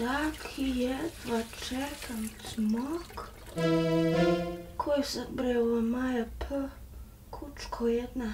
Daki, jedva čekam cmok. Ko je sad bre ova Maja P? Kučko jedna.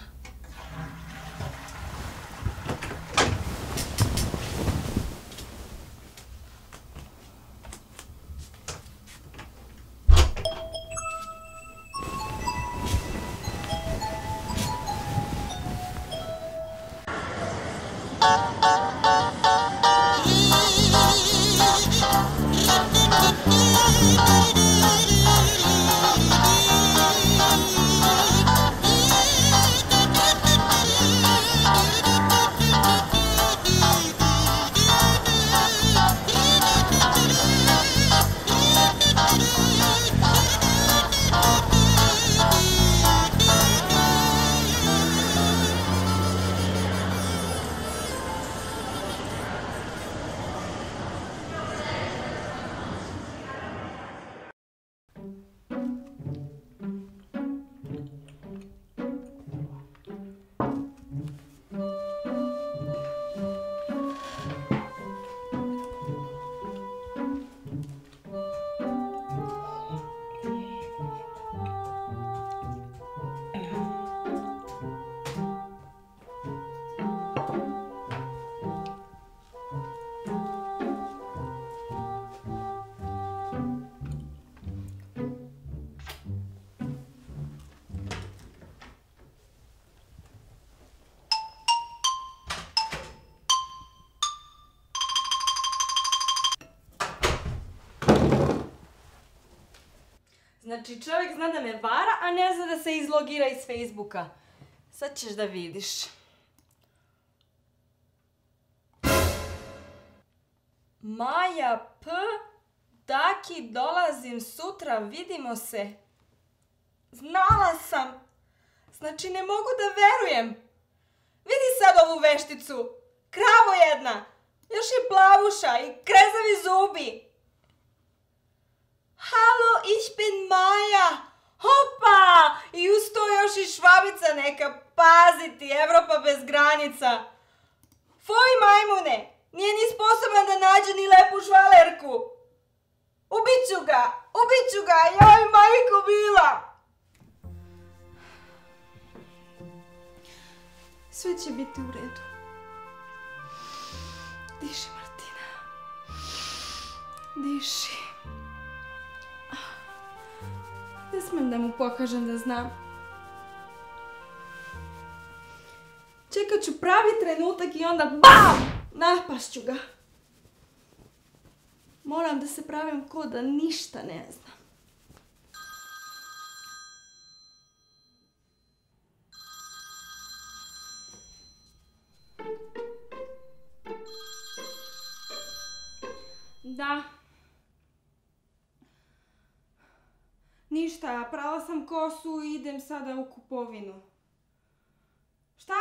Znači, čovjek zna da me vara, a ne zna da se izlogira iz Facebooka. Sad ćeš da vidiš. Maja P. Daki, dolazim sutra, vidimo se. Znala sam. Znači, ne mogu da verujem. Vidi sad ovu vešticu. Kravo jedna. Još i plavuša i krezavi zubi. Halo, ich bin Maja. Hopa! I uz to još i švabica neka. Paziti, Evropa bez granica. Foj majmune, nije ni sposoban da nađe ni lepu švalerku. Ubiću ga, joj majko bila. Sve će biti u redu. Diši, Martina. Diši. Ne smem da mu pokažem da znam. Čekat ću pravi trenutak i onda BAM! Napašću ga. Moram da se pravim ko da ništa ne znam. Da. Ništa, prala sam kosu i idem sada u kupovinu. Šta?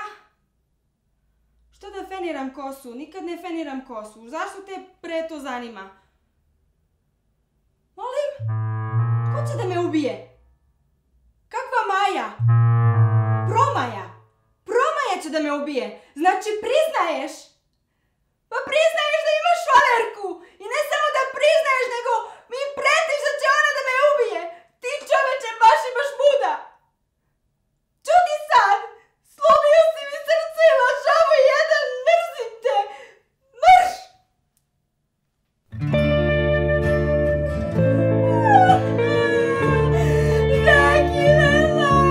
Što da feniram kosu? Nikad ne feniram kosu. Zašto te pre to zanima? Molim? Ko će da me ubije? Kakva Maja? Promaja? Promaja će da me ubije. Znači priznaješ? Pa priznaješ da imaš švalerku. I ne samo da priznaješ, nego mi pretiš da će ona da me ubije. Ti čoveče baš imaš muda. Čuti sad. Slomio si mi srce, lažavo jedan. Mrzim te. Mrš! Daki me vara.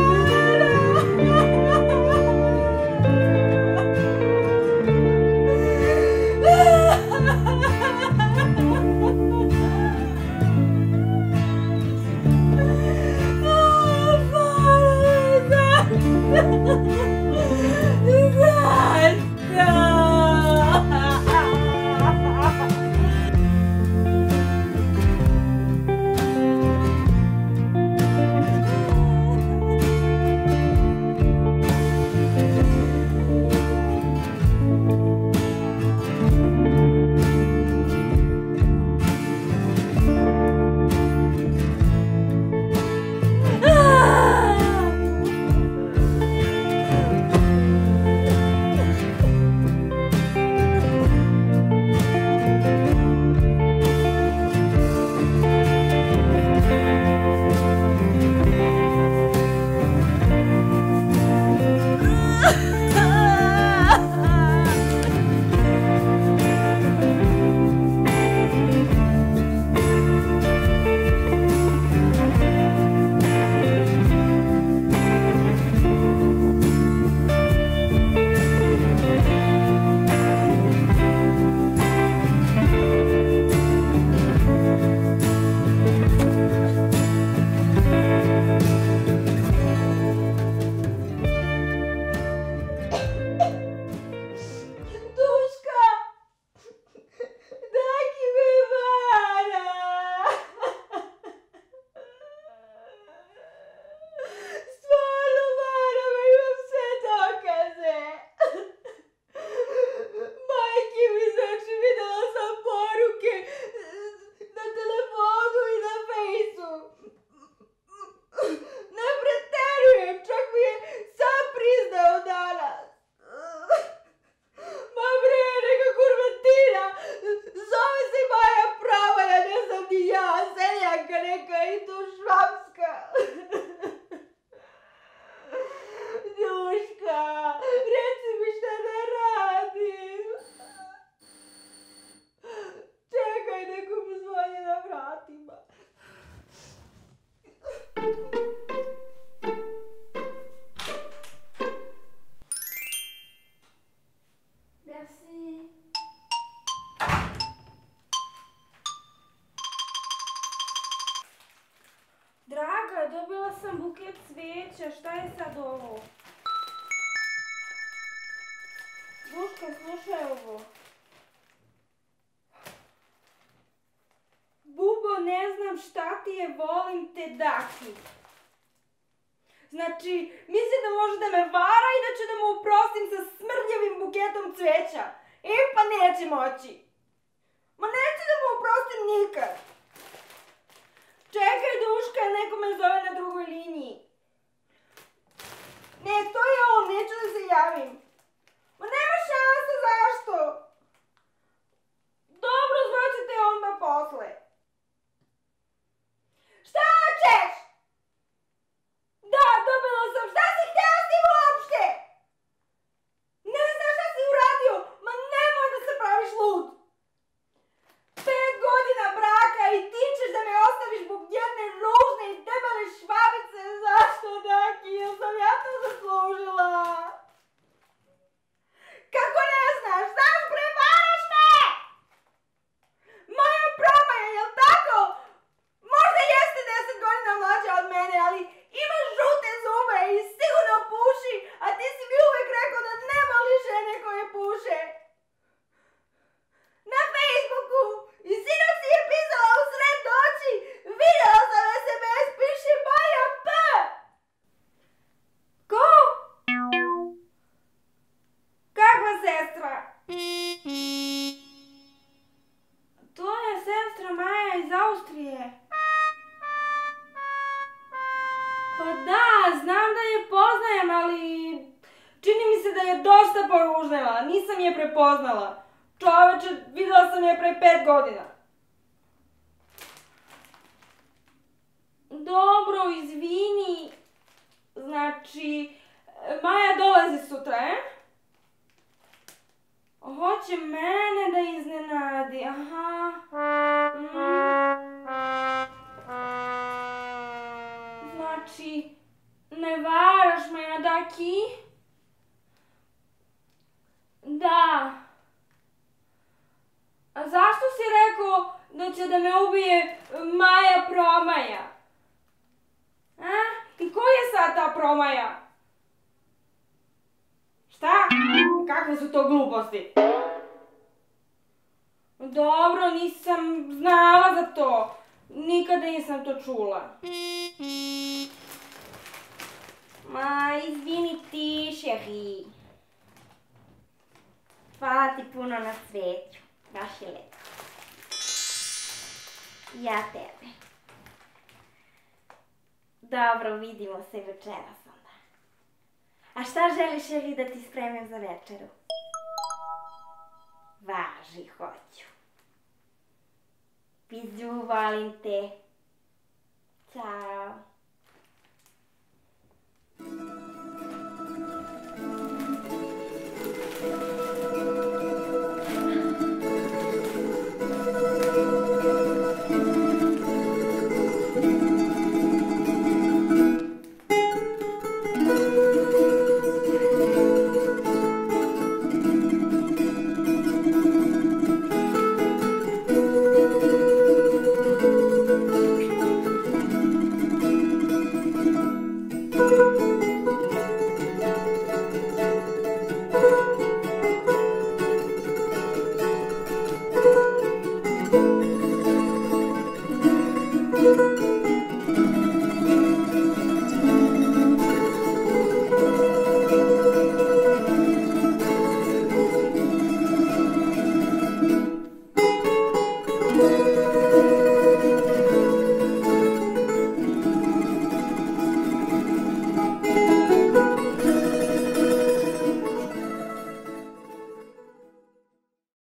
si? Draga, dobila sam buket cvijeća, šta je sad ovo? Duška, slušaj ovo. Bubo, ne znam šta ti je, volim te daki. Znači, misli da može da me vara i da ću da mu oprostim sa smrdljavim buketom cveća. Pa neće moći. Ma neću da mu oprostim nikad. Čekaj, Duška, neko me zove na drugoj liniji. Ne, to je on, neću da se javim. Ma nema šanse, zašto? Dobro, zvaćete onda posle. Šta hoćeš? Da, dobila sam. Šta si htjela s tim uopšte? Ne znaš šta si uradio? Ma nemoj da se praviš lud. 5 godina braka i ti ćeš da me ostaviš zbog jedne ružne i debele švabice. Zašto, Daki? Jel sam ja to zaslužila? Kako ne znaš? Znaš, prevaraš me! Moja promaja, jel tako? Možda jeste 10 godina mlađa od mene, ali ima žute zube i sigurno puši, a ti si mi uvek rekao da ne voliš žene koje puše. Na Facebooku i sinoć si je pisala u sred noći, vidjela sam SMS, piše Maja P. Ko? Kakva sestra? To je sestra Maja iz Austrije. Pa da, znam da je poznajem, ali čini mi se da je dosta poružnela, nisam je prepoznala. Čoveče, videla sam je pre 5 godina. Dobro, izvini. Znači, Maja dolazi sutra, Hoće mene da iznenadi, aha. Znači, ne varaš me, Daki? Da. A zašto si rekao da će da me ubije Maja Promaja? I ko je sad ta Promaja? Šta? Kakve su to gluposti? Dobro, nisam znala za to. Nikada nisam to čula. Ma, izvini ti, šeri. Hvala ti puno na cveću. Baš je lepo. Ja tebe. Dobro, vidimo se večeras onda. A šta želiš, šeri, da ti spremim za večeru? Važi, hoću. Pizu, volim te. Ćao.